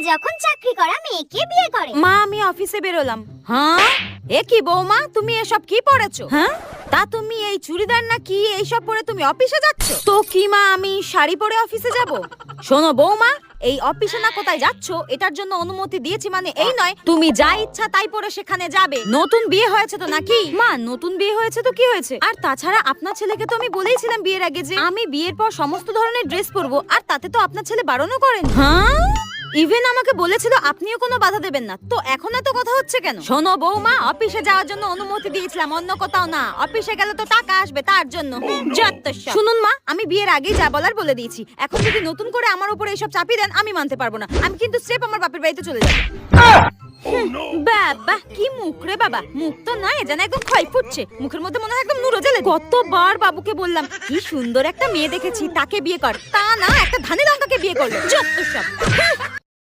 যখন চাকরি করা মেয়েকে বিয়ে করে। মা আমি অফিসে বেরোলাম। হ্যাঁ এ কি বৌমা, তুমি এসব কি পরেছো? হ্যাঁ তা তুমি এই চুড়িদার না কি এইসব পরে তুমি অফিসে যাচ্ছ? তো কি মা আমি শাড়ি পরে অফিসে যাব? শোনো বৌমা, এই অফিসে না কোথায় যাচ্ছ এটার জন্য অনুমতি দিয়েছি মানে এই নয় তুমি যা ইচ্ছা তাই পরে সেখানে যাবে। নতুন বিয়ে হয়েছে তো নাকি? মা নতুন বিয়ে হয়েছে তো কি হয়েছে? আর তাছাড়া আপনার ছেলেকে তো আমি বলেইছিলাম বিয়ের আগে যে আমি বিয়ের পর সমস্ত ধরনের ড্রেস পরবো, আর তাতে তো আপনার ছেলে বারণও করেন। হ্যাঁ ইভেন আমাকে বলেছিল আপনিও কোনো বাধা দেবেন না, তো এখন এত কথা হচ্ছে কেন? শোনো বৌমা, অফিসে যাওয়ার জন্য অনুমতি দিয়েছিলাম, অন্য কোথাও না। অফিসে গেলে তো টাকা আসবে তার জন্য। শুনুন মা, আমি বিয়ের আগেই যা বলার বলে দিয়েছি। এখন যদি নতুন করে আমার উপরে এইসব চাপিয়ে দেন আমি মানতে পারবো না। আমি কিন্তু স্রেফ আমার বাপের বাড়িতে চলে যাবো। বাবা কি মুখ রে বাবা, মুখ তো নয় যেন একদম ক্ষয় ফুটছে, মুখের মধ্যে মনে হয় একদম নুরো জ্বলে। কতবার বাবুকে বললাম কি সুন্দর একটা মেয়ে দেখেছি তাকে বিয়ে কর, তা না একটা ধানে লঙ্কাকে বিয়ে করলো। যত সব।